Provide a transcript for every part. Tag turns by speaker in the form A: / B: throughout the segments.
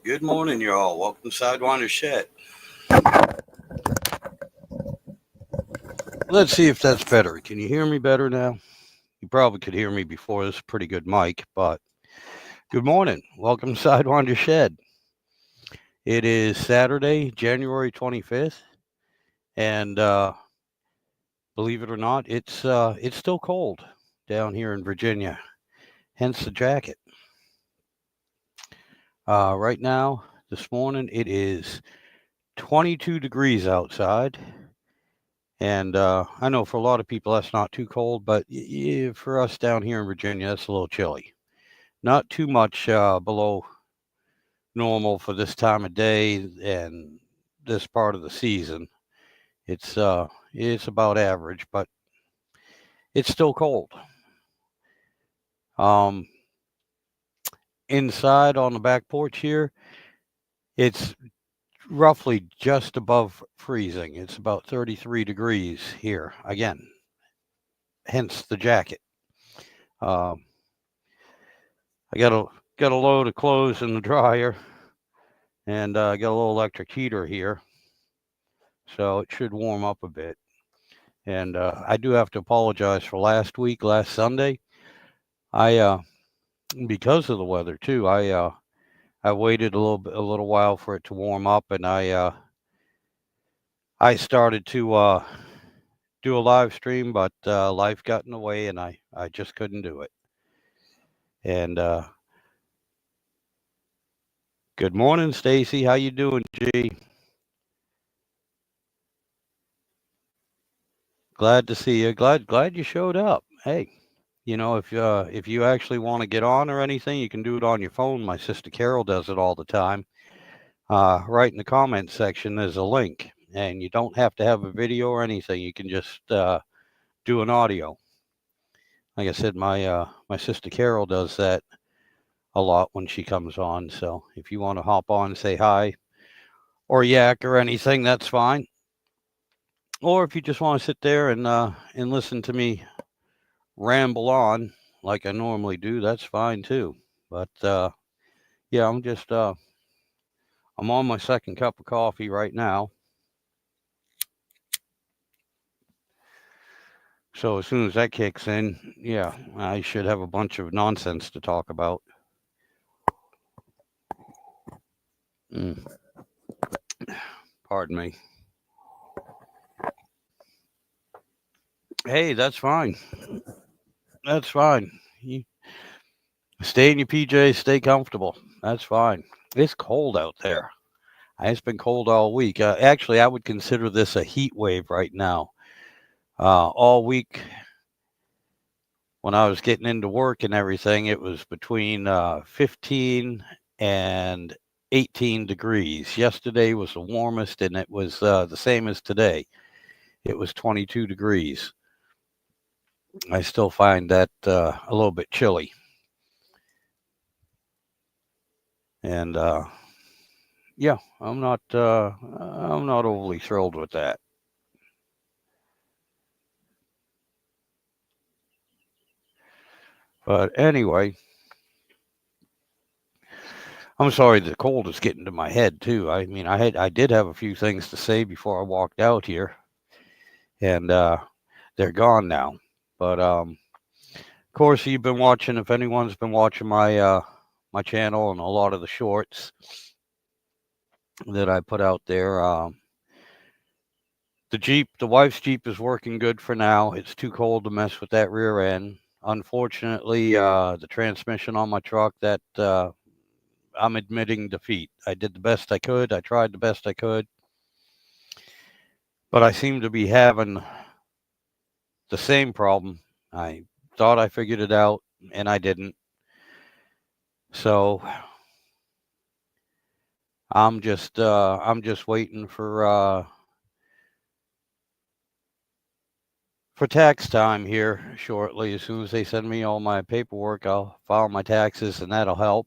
A: Good morning, y'all. Welcome to Sidewinder Shed. Let's see if that's better. Can you hear me better now? You probably could hear me before. This is a pretty good mic, but good morning. Welcome to Sidewinder Shed. It is Saturday, January 25th, and believe it or not, it's still cold down here in Virginia. Hence the jacket. Right now, this morning, it is 22 degrees outside. And I know for a lot of people that's not too cold, but for us down here in Virginia, that's a little chilly. Not too much below normal for this time of day and this part of the season. It's about average, but it's still cold. Um, Inside on the back porch here, it's roughly just above freezing. It's about 33 degrees here again, hence the jacket. Um, I got a load of clothes in the dryer, and I got a little electric heater here, so it should warm up a bit. And I do have to apologize for last Sunday. I because of the weather too. I waited a little while for it to warm up, and I started to do a live stream, but life got in the way, and I just couldn't do it. And good morning, Stacy. How you doing, G? Glad to see you. Glad you showed up. Hey, if you actually want to get on or anything, you can do it on your phone. My sister Carol does it all the time. Right in the comments section, there's a link, and you don't have to have a video or anything. You can just do an audio. Like I said, my sister Carol does that a lot when she comes on. So if you want to hop on and say hi or yak or anything, that's fine. Or if you just want to sit there and listen to me ramble on like I normally do, that's fine too. But yeah, I'm on my second cup of coffee right now. So as soon as that kicks in, yeah, I should have a bunch of nonsense to talk about. Mm. Pardon me. Hey, that's fine. That's fine. You stay in your PJs, stay comfortable. That's fine. It's cold out there. It's been cold all week. Actually, I would consider this a heat wave right now. All week, when I was getting into work and everything, it was between 15 and 18 degrees. Yesterday was the warmest, and it was the same as today. It was 22 degrees. I still find that a little bit chilly. And yeah, I'm not overly thrilled with that. But anyway, I'm sorry the cold is getting to my head too. I mean, I did have a few things to say before I walked out here, and they're gone now. But of course, you've been watching. If anyone's been watching my channel and a lot of the shorts that I put out there, the wife's Jeep is working good for now. It's too cold to mess with that rear end. Unfortunately, the transmission on my truck, that I'm admitting defeat. I did the best I could. I tried the best I could. But I seem to be having the same problem. I thought I figured it out, and I didn't. So I'm just waiting for tax time here shortly. As soon as they send me all my paperwork, I'll file my taxes, and that'll help.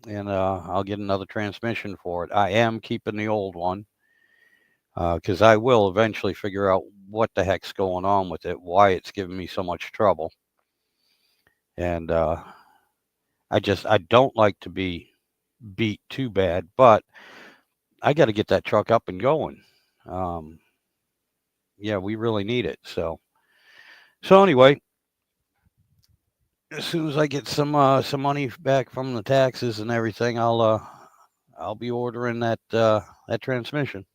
A: And I'll get another transmission for it. I am keeping the old one because I will eventually figure out what the heck's going on with it, why it's giving me so much trouble. And I don't like to be beat too bad, but I got to get that truck up and going. Um, yeah, we really need it. So anyway, as soon as I get some money back from the taxes and everything, I'll be ordering that transmission.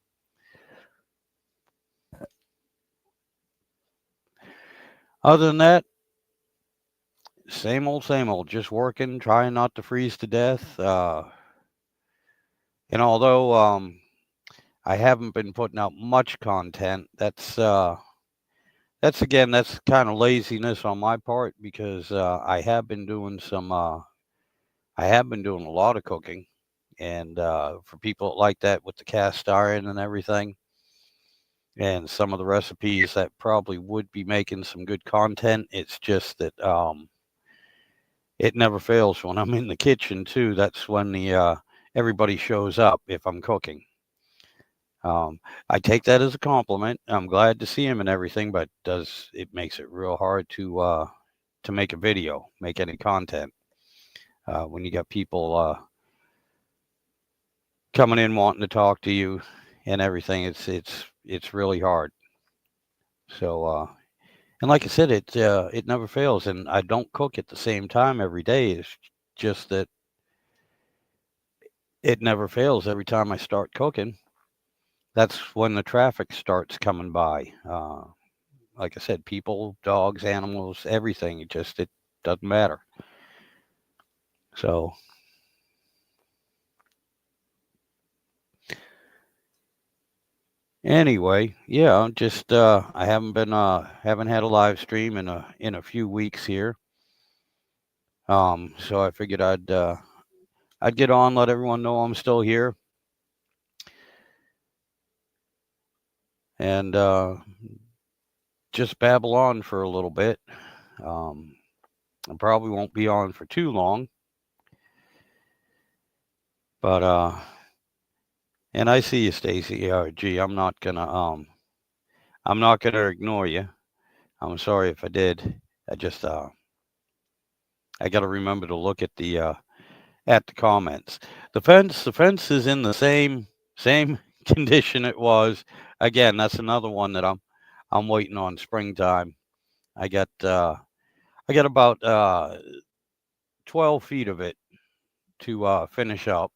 A: Other than that, same old, just working, trying not to freeze to death. And although I haven't been putting out much content, that's again, that's kind of laziness on my part because I have been doing a lot of cooking, and for people like that with the cast iron and everything, and some of the recipes that probably would be making some good content. It's just that it never fails when I'm in the kitchen too. That's when the everybody shows up if I'm cooking. Um, I take that as a compliment. I'm glad to see him and everything, but does it makes it real hard to make a video, make any content when you got people coming in wanting to talk to you and everything. It's really hard. So and like I said, it never fails, and I don't cook at the same time every day. It's just that it never fails. Every time I start cooking, that's when the traffic starts coming by. Like I said, people, dogs, animals, everything. It doesn't matter. So anyway, yeah, just I haven't had a live stream in a few weeks here. So I figured I'd get on, let everyone know I'm still here, and just babble on for a little bit. Um, I probably won't be on for too long, but and I see you, Stacy. Gee, I'm not gonna ignore you. I'm sorry if I did. I just I got to remember to look at the comments. The fence is in the same condition it was. Again, that's another one that I'm waiting on springtime. I got I got about 12 feet of it to finish up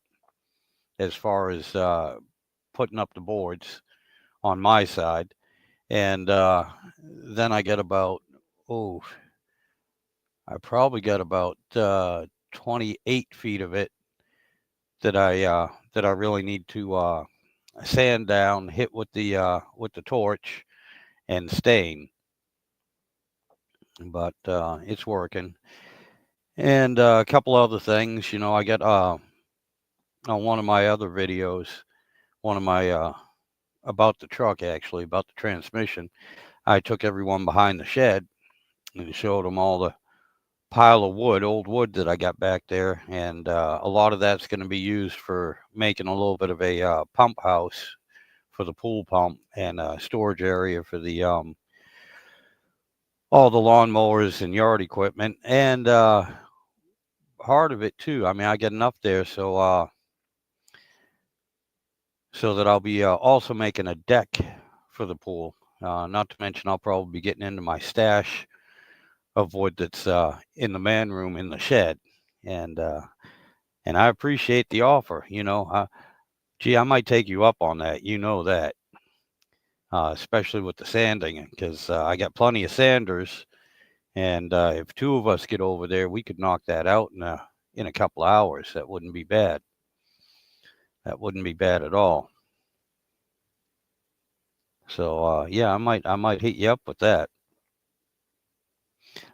A: as far as putting up the boards on my side, and then I get about oh I probably got about 28 feet of it that I really need to sand down, hit with the torch, and stain. But it's working. And a couple other things, you know, I got on one of my other videos, one of my about the truck actually, about the transmission. I took everyone behind the shed and showed them all the pile of wood, old wood that I got back there, and a lot of that's going to be used for making a little bit of a pump house for the pool pump and a storage area for the all the lawnmowers and yard equipment, and part of it too. I mean, I get enough there so that I'll be also making a deck for the pool. Not to mention, I'll probably be getting into my stash of wood that's in the man room in the shed, and uh, and I appreciate the offer. You know, gee, I might take you up on that. You know that, especially with the sanding, because I got plenty of sanders, and if two of us get over there, we could knock that out in a couple of hours. That wouldn't be bad. That wouldn't be bad at all. So yeah, I might hit you up with that.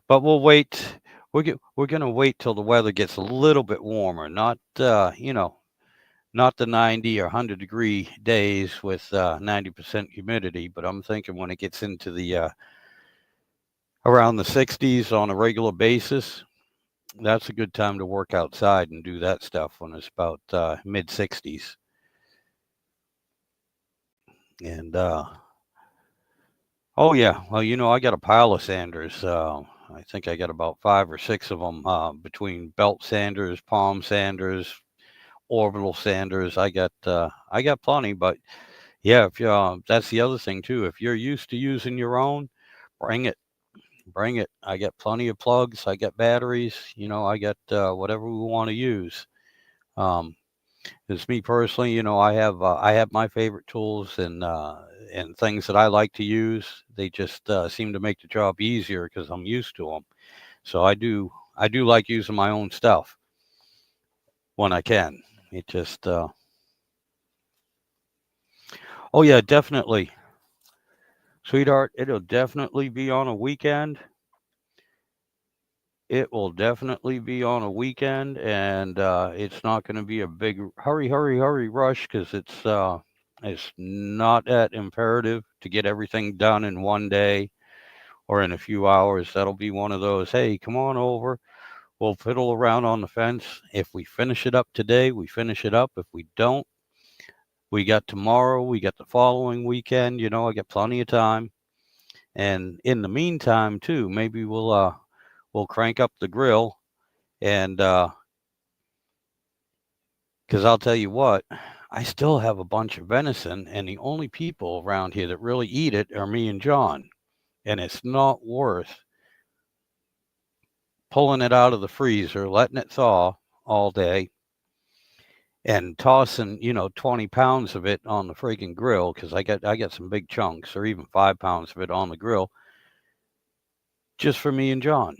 A: But we'll wait. We're gonna wait till the weather gets a little bit warmer. Not you know, not the 90 or 100-degree days with 90% humidity, but I'm thinking when it gets into the around the 60s on a regular basis, that's a good time to work outside and do that stuff when it's about mid 60s. And oh yeah, well you know I got a pile of sanders. I think I got about 5 or 6 of them between belt sanders, palm sanders, orbital sanders. I got plenty, but yeah, if you, that's the other thing too. If you're used to using your own, bring it, bring it. I got plenty of plugs. I got batteries. I got whatever we want to use. Um, As me personally, I have my favorite tools and things that I like to use. They just seem to make the job easier because I'm used to them. So I do like using my own stuff when I can. It just oh yeah, definitely, sweetheart. It'll definitely be on a weekend. It will definitely be on a weekend, and it's not going to be a big hurry, hurry, hurry rush because it's not that imperative to get everything done in one day or in a few hours. That'll be one of those. Hey, come on over. We'll fiddle around on the fence. If we finish it up today, we finish it up. If we don't, we got tomorrow. We got the following weekend. I got plenty of time. And in the meantime, too, maybe we'll crank up the grill and because I'll tell you what, I still have a bunch of venison, and the only people around here that really eat it are me and John. And it's not worth pulling it out of the freezer, letting it thaw all day, and tossing 20 pounds of it on the freaking grill because I got some big chunks, or even 5 pounds of it on the grill, just for me and John.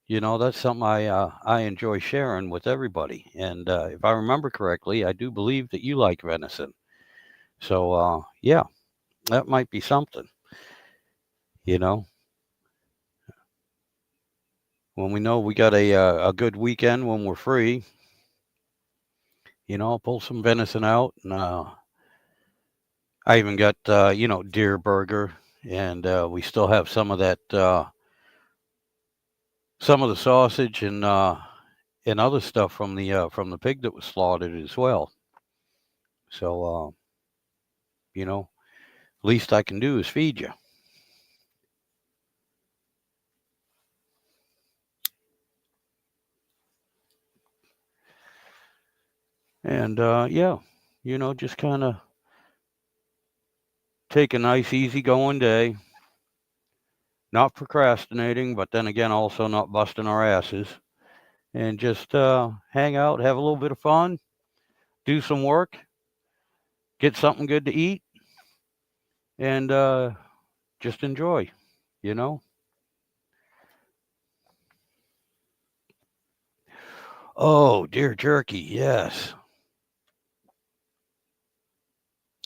A: That's something I enjoy sharing with everybody. And if I remember correctly, I do believe that you like venison. So yeah, that might be something. You know, when we know we got a good weekend when we're free, I'll pull some venison out, and I even got deer burger, and we still have some of the sausage and other stuff from the pig that was slaughtered as well. So least I can do is feed you. And yeah, just kind of take a nice, easy going day, not procrastinating, but then again, also not busting our asses, and just hang out, have a little bit of fun, do some work, get something good to eat, and just enjoy, you know? Oh, dear jerky, yes.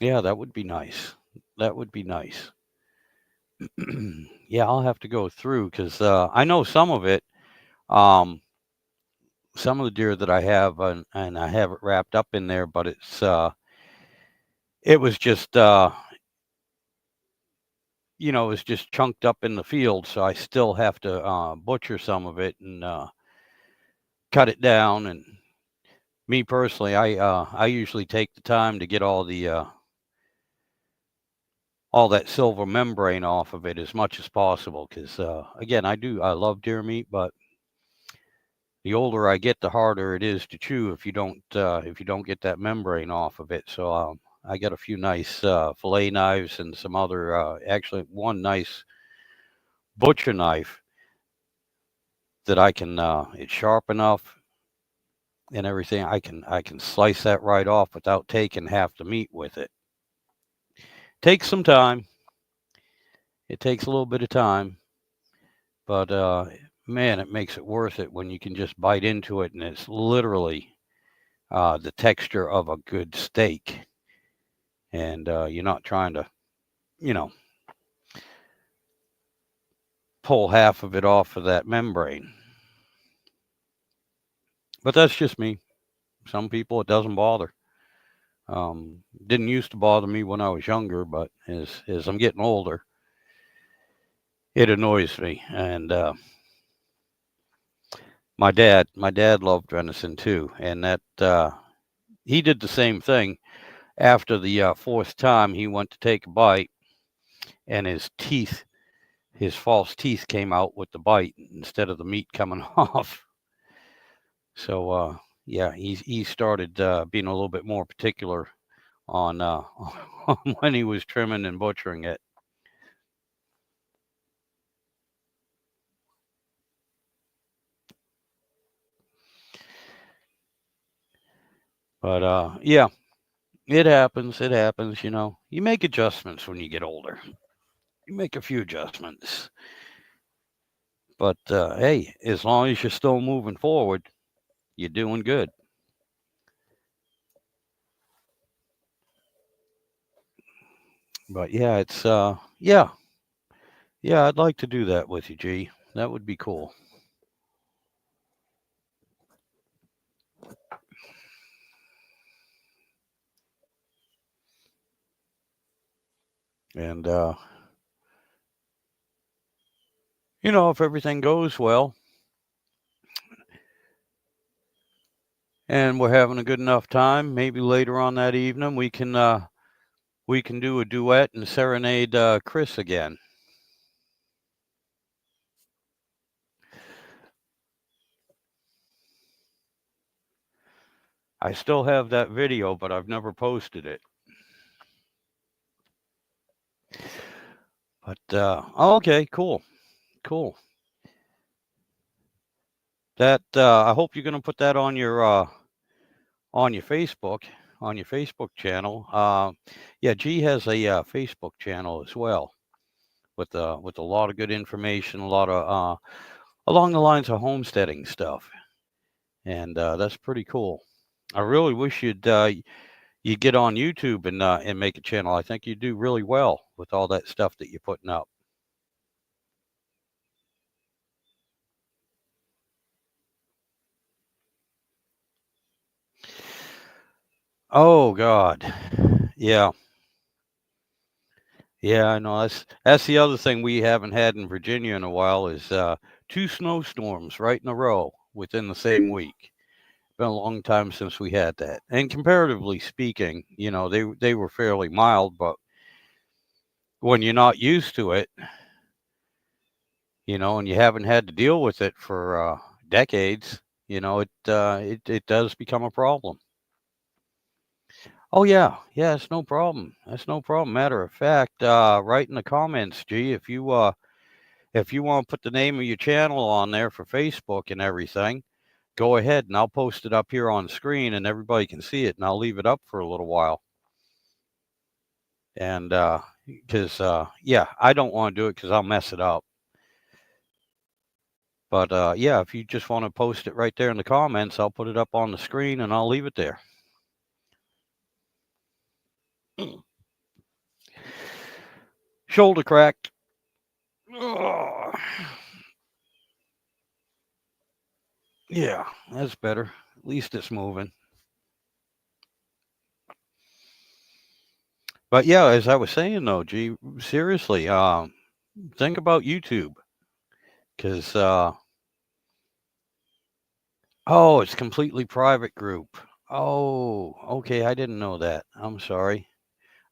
A: Yeah, that would be nice. That would be nice. Yeah, I'll have to go through because I know some of it. Um, some of the deer that I have, and I have it wrapped up in there, but it was just it was just chunked up in the field, so I still have to butcher some of it and cut it down. And me personally, I usually take the time to get all that silver membrane off of it as much as possible because again, I love deer meat, but the older I get, the harder it is to chew if you don't get that membrane off of it. So I got a few nice fillet knives and some other actually one nice butcher knife that I can it's sharp enough and everything. I can slice that right off without taking half the meat with it. Takes some time. It takes a little bit of time, but man, it makes it worth it when you can just bite into it and it's literally the texture of a good steak, and you're not trying to, you know, pull half of it off of that membrane. But that's just me. Some people it doesn't bother. Didn't used to bother me when I was younger, but as I'm getting older, it annoys me. And my dad loved venison too, and that he did the same thing. After the fourth time, he went to take a bite, and his false teeth came out with the bite instead of the meat coming off. So yeah, he started being a little bit more particular on on when he was trimming and butchering it. But yeah, it happens. It happens. You know, you make adjustments when you get older. You make a few adjustments. But hey, as long as you're still moving forward, you're doing good. But yeah, it's yeah, I'd like to do that with you, G. That would be cool. And you know, if everything goes well and we're having a good enough time, maybe later on that evening we can do a duet and serenade Chris again. I still have that video, but I've never posted it. But okay, cool, cool. That I hope you're gonna put that on your Facebook channel. Yeah, G has a Facebook channel as well with a lot of good information, a lot of along the lines of homesteading stuff, and that's pretty cool. I really wish you'd get on YouTube and make a channel. I think you do really well with all that stuff that you're putting up. Oh God, yeah, yeah. I know that's the other thing we haven't had in Virginia in a while is two snowstorms right in a row within the same week. Been a long time since we had that. And comparatively speaking, you know, they were fairly mild, but when you're not used to it, you know, and you haven't had to deal with it for decades, you know, it does become a problem. Oh yeah, yeah, it's no problem. That's no problem. Matter of fact, write in the comments, G, if you want to put the name of your channel on there for Facebook and everything, go ahead and I'll post it up here on screen and everybody can see it and I'll leave it up for a little while. And because yeah, I don't want to do it because I'll mess it up. But yeah, if you just want to post it right there in the comments, I'll put it up on the screen and I'll leave it there. Shoulder cracked. Ugh. Yeah, that's better. At least it's moving. But yeah, as I was saying though, gee, seriously, think about YouTube because oh, it's completely private group. Oh, okay, I didn't know that. I'm sorry.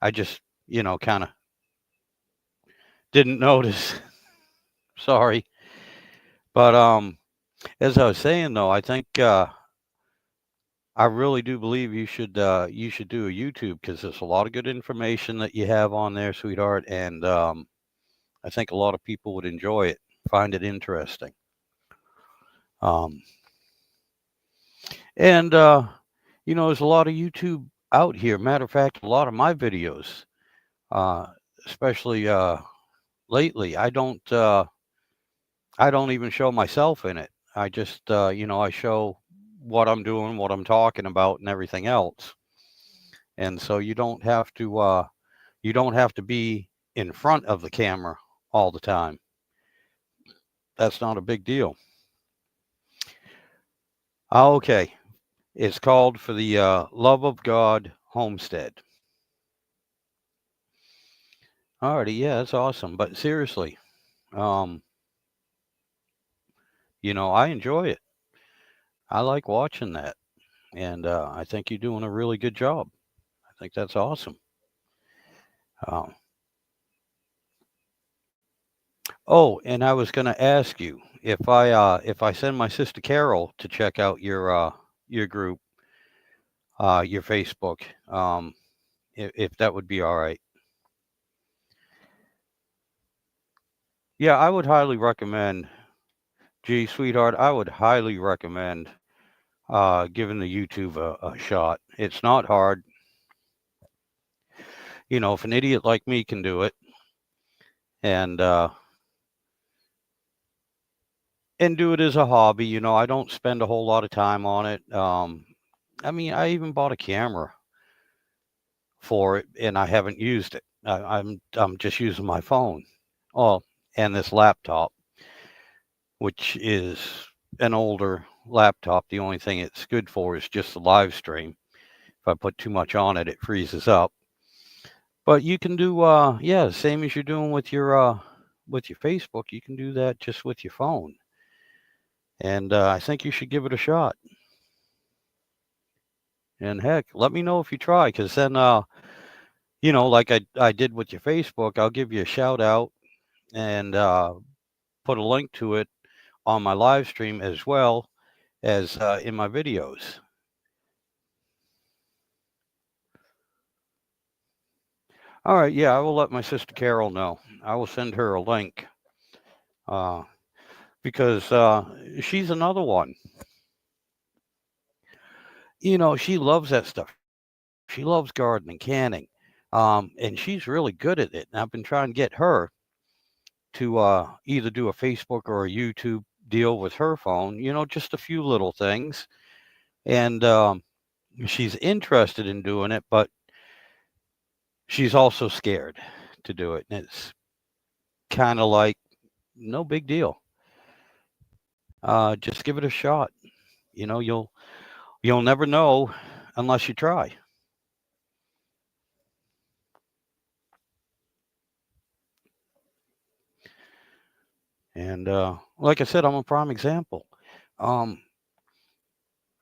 A: I just, you know, kind of didn't notice. Sorry. But as I was saying though, I think I really do believe you should do a YouTube because there's a lot of good information that you have on there, sweetheart, and I think a lot of people would enjoy it, find it interesting. Um, and you know, there's a lot of YouTube out here. Matter of fact, a lot of my videos, uh, especially lately, I don't even show myself in it. I just you know, I show what I'm doing, what I'm talking about, and everything else. And so you don't have to be in front of the camera all the time. That's not a big deal. Okay. It's called For the Love of God Homestead. Alrighty, yeah, that's awesome. But seriously, um, you know, I enjoy it. I like watching that. And I think you're doing a really good job. I think that's awesome. Um, oh, and I was going to ask you if I send my sister Carol to check out your group, your Facebook, if that would be all right. Yeah, I would highly recommend. Gee, sweetheart, I would highly recommend giving the YouTube a shot. It's not hard. You know, if an idiot like me can do it, and do it as a hobby, you know, I don't spend a whole lot of time on it. I mean, I even bought a camera for it, and I haven't used it. I'm just using my phone. Oh, and this laptop, which is an older laptop. The only thing it's good for is just the live stream. If I put too much on it, it freezes up. But you can do, yeah, same as you're doing with your Facebook. You can do that just with your phone, and I think you should give it a shot. And heck, let me know if you try, because then, you know, like I did with your Facebook, I'll give you a shout out and put a link to it on my live stream as well as in my videos. All right, yeah, I will let my sister Carol know. I will send her a link uh, because she's another one. You know, she loves that stuff. She loves gardening, canning, and she's really good at it. And I've been trying to get her to either do a Facebook or a YouTube deal with her phone. You know, just a few little things, and she's interested in doing it, but she's also scared to do it. And it's kind of like no big deal. Just give it a shot. You know, you'll never know unless you try. And like I said, I'm a prime example. Um,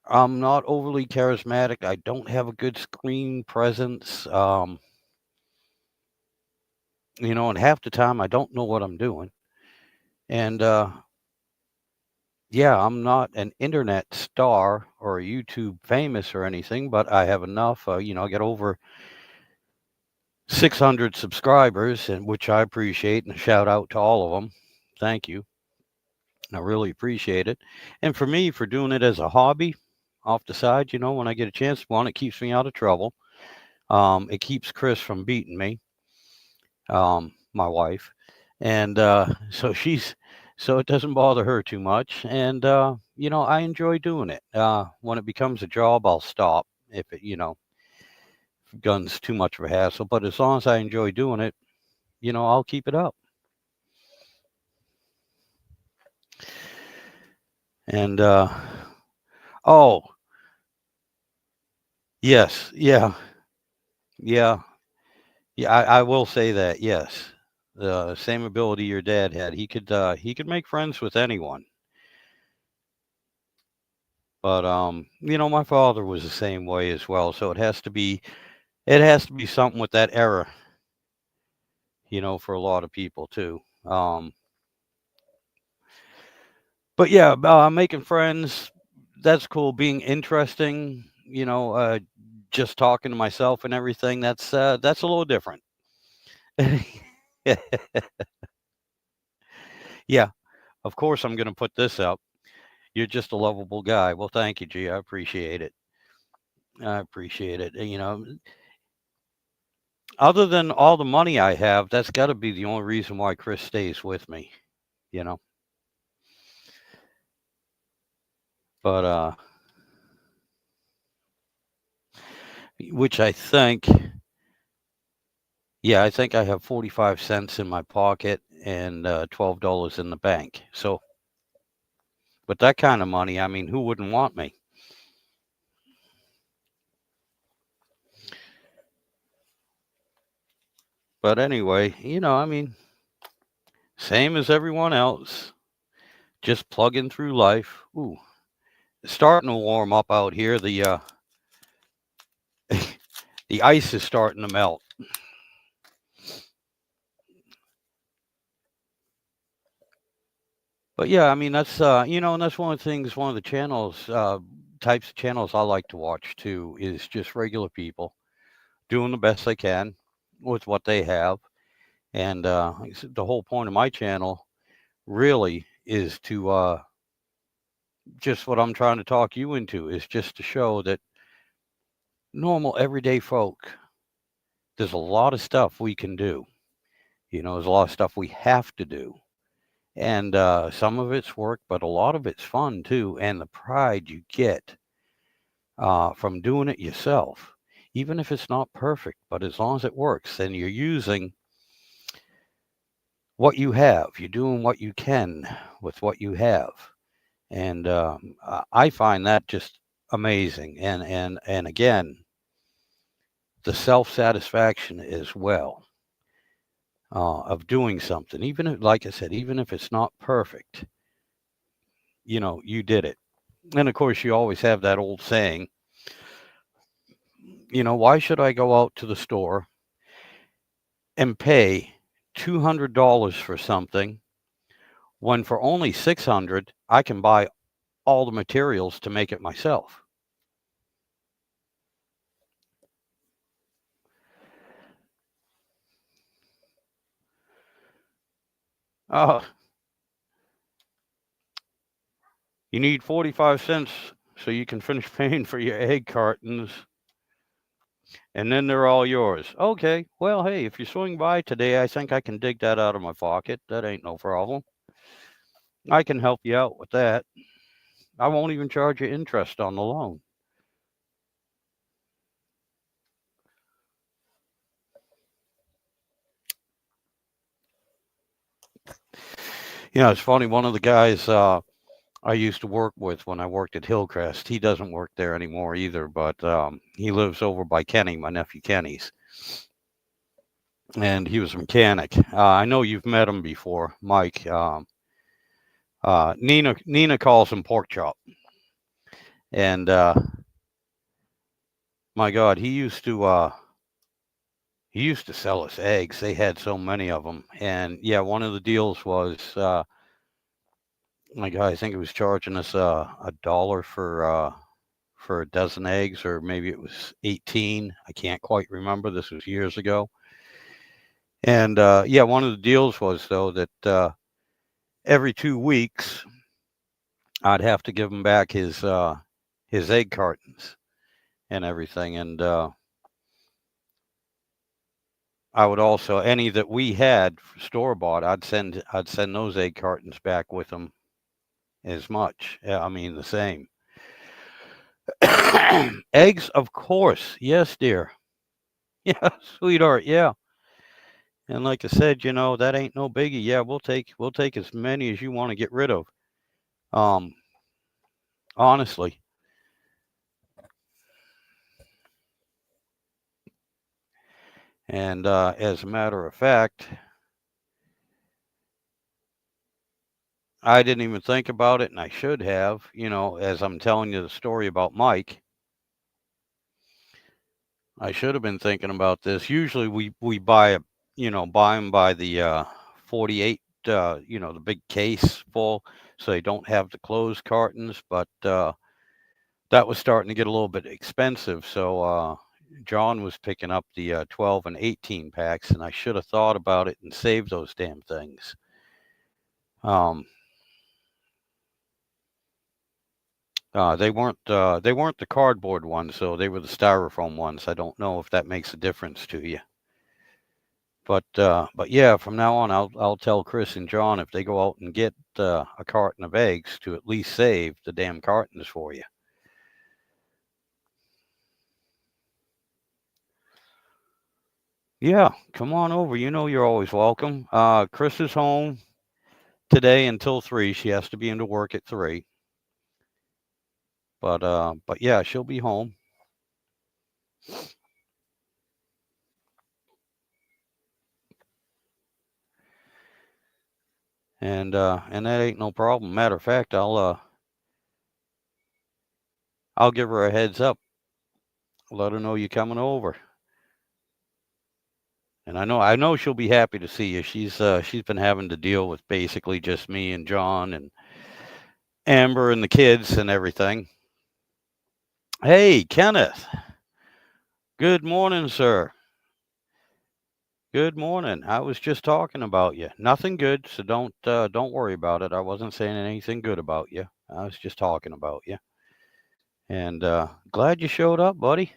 A: I'm not overly charismatic. I don't have a good screen presence. You know, and half the time I don't know what I'm doing. And yeah, I'm not an internet star or a YouTube famous or anything, but I have enough. You know, I get over 600 subscribers, and which I appreciate, and a shout out to all of them. Thank you. I really appreciate it. And for me, for doing it as a hobby off the side, you know, when I get a chance, one, it keeps me out of trouble. It keeps Chris from beating me, my wife. And so it doesn't bother her too much. And, you know, I enjoy doing it. When it becomes a job, I'll stop if it, you know, if gun's too much of a hassle. But as long as I enjoy doing it, you know, I'll keep it up. And, oh, yes, yeah, yeah. Yeah, I will say that, yes. The same ability your dad had. He could make friends with anyone. But you know, my father was the same way as well. So it has to be something with that era, you know, for a lot of people too. But yeah, making friends, that's cool. Being interesting, you know, just talking to myself and everything, that's a little different. Yeah, of course I'm gonna put this up. You're just a lovable guy. Well, thank you, G. I appreciate it. I appreciate it. You know, other than all the money I have, that's got to be the only reason why Chris stays with me. You know, but which I think, yeah, I think I have 45 cents in my pocket and $12 in the bank. So with that kind of money, I mean, who wouldn't want me? But anyway, you know, I mean, same as everyone else, just plugging through life. Ooh, it's starting to warm up out here. The ice is starting to melt. But yeah, I mean that's you know, and that's one of the things one of the channels types of channels I like to watch too is just regular people doing the best they can with what they have. And like I said, the whole point of my channel really is to just what I'm trying to talk you into is just to show that normal everyday folk, there's a lot of stuff we can do. There's a lot of stuff we have to do. And some of it's work, but a lot of it's fun too. And the pride you get from doing it yourself, even if it's not perfect, but as long as it works, then you're using what you have. You're doing what you can with what you have. And I find that just amazing. And again, the self-satisfaction as well of doing something, even if, like I said, even if it's not perfect, you did it. And of course, you always have that old saying, why should I go out to the store and pay $200 for something when for only $600 I can buy all the materials to make it myself? Uh, you need 45 cents so you can finish paying for your egg cartons, and then they're all yours. Okay, well, hey, if you swing by today, I think I can dig that out of my pocket. That ain't no problem. I can help you out with that. I won't even charge you interest on the loan. It's funny. One of the guys I used to work with when I worked at Hillcrest, he doesn't work there anymore either, but he lives over by Kenny, my nephew Kenny's. And he was a mechanic. I know you've met him before, Mike. Nina calls him Pork Chop. And my God, he used to sell us eggs. They had so many of them. And yeah, one of the deals was, my God, I think it was charging us $1 for a dozen eggs, or maybe it was 18. I can't quite remember. This was years ago. And yeah, one of the deals was though that every 2 weeks I'd have to give him back his egg cartons and everything. And I would also, any that we had store bought, I'd send those egg cartons back with them as much. I mean, the same. Eggs, of course. Yes, dear. Yeah, sweetheart. Yeah. And like I said, that ain't no biggie. Yeah, we'll take as many as you want to get rid of. Honestly. And as a matter of fact, I didn't even think about it, and I should have, as I'm telling you the story about Mike. I should have been thinking about this. Usually we buy them by the 48, the big case full, so they don't have the closed cartons. But that was starting to get a little bit expensive. So John was picking up the 12 and 18 packs, and I should have thought about it and saved those damn things. They weren't the cardboard ones, so they were the styrofoam ones. I don't know if that makes a difference to you. But yeah, from now on, I'll tell Chris and John if they go out and get a carton of eggs to at least save the damn cartons for you. Yeah, come on over. You're always welcome. Chris is home today until 3. She has to be into work at 3. But yeah, she'll be home. And that ain't no problem. Matter of fact, I'll give her a heads up. Let her know you're coming over. And I know she'll be happy to see you. She's been having to deal with basically just me and John and Amber and the kids and everything. Hey, Kenneth. Good morning, sir. Good morning. I was just talking about you. Nothing good, so don't worry about it. I wasn't saying anything good about you. I was just talking about you. And glad you showed up, buddy.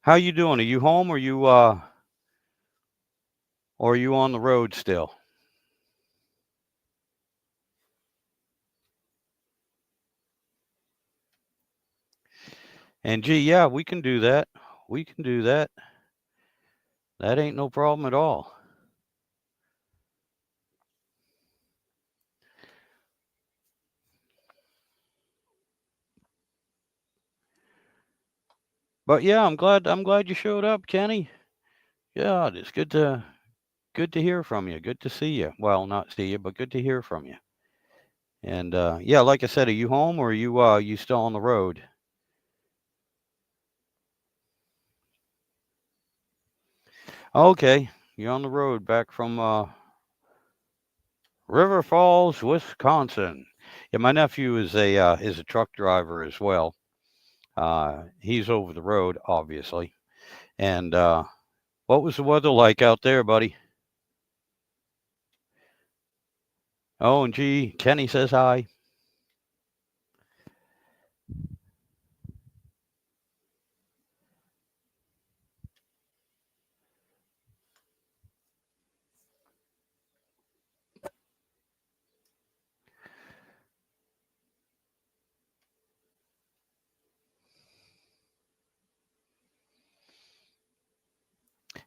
A: How you doing? Are you home or are you on the road still? And gee, yeah, we can do that. We can do that. That ain't no problem at all. But yeah, I'm glad you showed up, Kenny. Yeah, it's good to hear from you. Good to see you. Well, not see you, but good to hear from you. And yeah, like I said, are you home or are you still on the road? Okay, you're on the road back from River Falls, Wisconsin. Yeah, my nephew is a truck driver as well. He's over the road, obviously. And what was the weather like out there, buddy? Oh, and gee, Kenny says hi.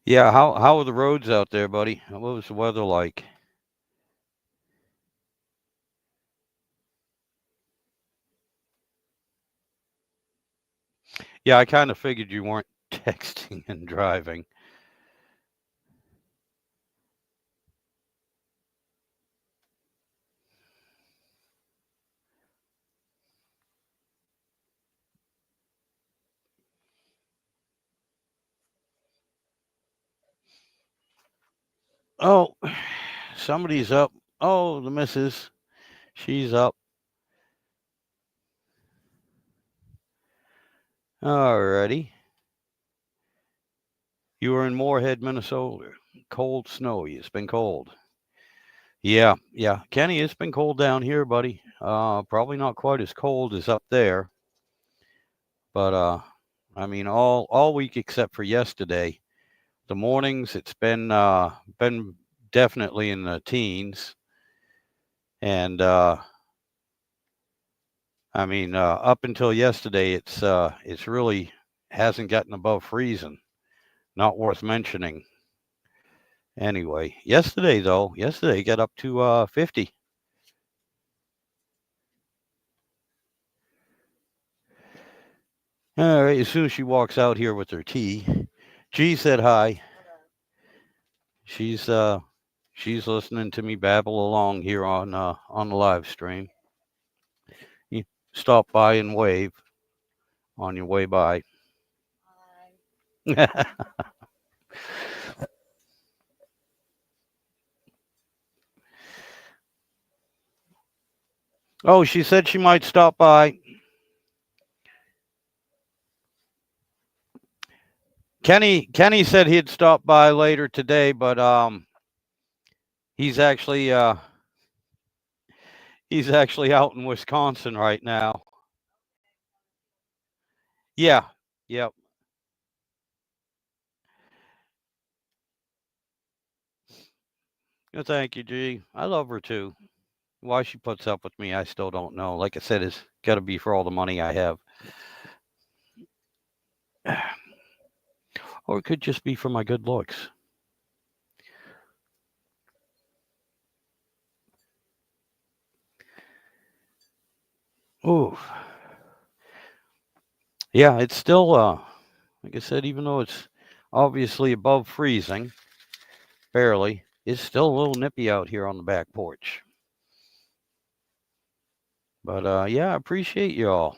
A: Yeah, how are the roads out there, buddy? What was the weather like? Yeah, I kind of figured you weren't texting and driving. Oh, somebody's up. Oh, the missus. She's up. Alrighty. You were in Moorhead, Minnesota. Cold, snowy. It's been cold. Yeah, yeah. Kenny, it's been cold down here, buddy. Probably not quite as cold as up there, but I mean, all week except for yesterday. The mornings, it's been definitely in the teens, and I mean, up until yesterday, it's really hasn't gotten above freezing. Not worth mentioning. Anyway, yesterday though, yesterday got up to 50. All right, as soon as she walks out here with her tea, G said hi. She's uh she's listening to me babble along here on the live stream. You stop by and wave on your way by. Oh, she said she might stop by. Kenny said he'd stop by later today, but he's actually uh he's actually out in Wisconsin right now. Yeah. Yep. Well, thank you, G. I love her too. Why she puts up with me, I still don't know. Like I said, it's got to be for all the money I have, or it could just be for my good looks. Ooh, yeah, it's still like I said, even though it's obviously above freezing, barely, it's still a little nippy out here on the back porch. But yeah, I appreciate y'all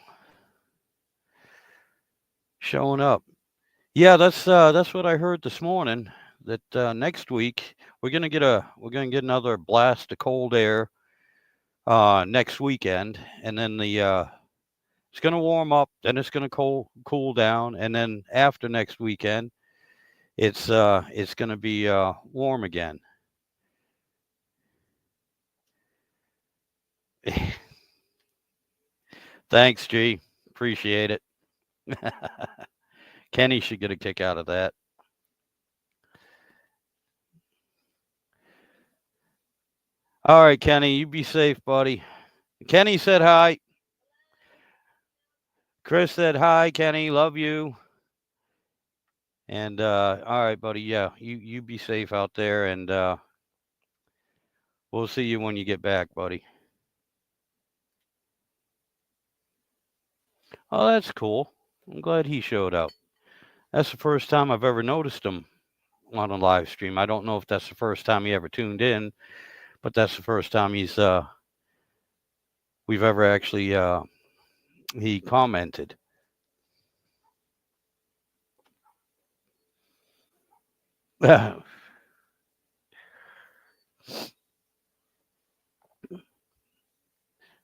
A: showing up. Yeah, that's what I heard this morning. That next week we're gonna get another blast of cold air next weekend, and then the It's going to warm up, then it's going to cool down, and then after next weekend, it's going to be warm again. Thanks, G. Appreciate it. Kenny should get a kick out of that. All right, Kenny, you be safe, buddy. Kenny said hi. Chris said hi, Kenny. Love you. And all right, buddy. Yeah, you be safe out there, and we'll see you when you get back, buddy. Oh, that's cool. I'm glad he showed up. That's the first time I've ever noticed him on a live stream. I don't know if that's the first time he ever tuned in, but that's the first time we've ever actually he commented.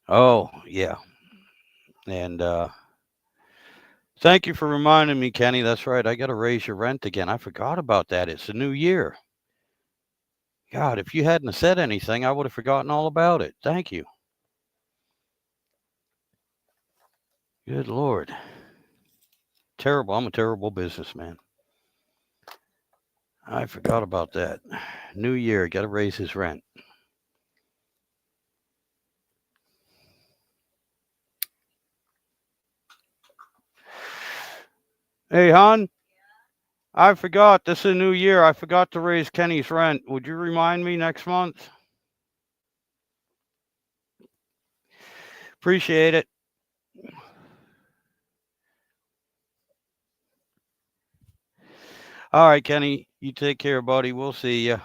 A: Oh, yeah. And thank you for reminding me, Kenny. That's right. I got to raise your rent again. I forgot about that. It's a new year. God, if you hadn't said anything, I would have forgotten all about it. Thank you. Good Lord. Terrible. I'm a terrible businessman. I forgot about that. New year, got to raise his rent. Hey, hon. I forgot. This is a new year. I forgot to raise Kenny's rent. Would you remind me next month? Appreciate it. All right, Kenny. You take care, buddy. We'll see you.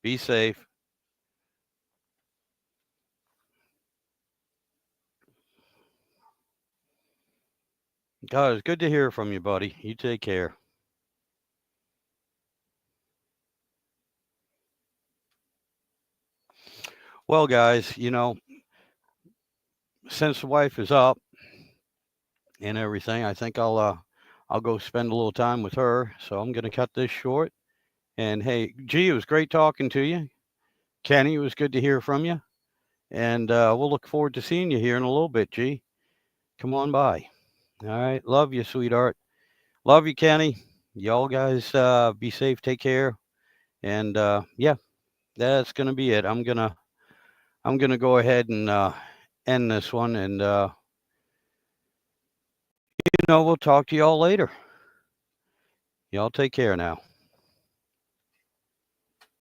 A: Be safe. God, it's good to hear from you, buddy. You take care. Well, guys, since the wife is up and everything, I think I'll go spend a little time with her. So I'm going to cut this short. And hey, G, it was great talking to you. Kenny, it was good to hear from you. And we'll look forward to seeing you here in a little bit, G. Come on by. All right. Love you, sweetheart. Love you, Kenny. Y'all guys be safe. Take care. And yeah, that's gonna be it. I'm gonna go ahead and end this one, and we'll talk to y'all later. Y'all take care now.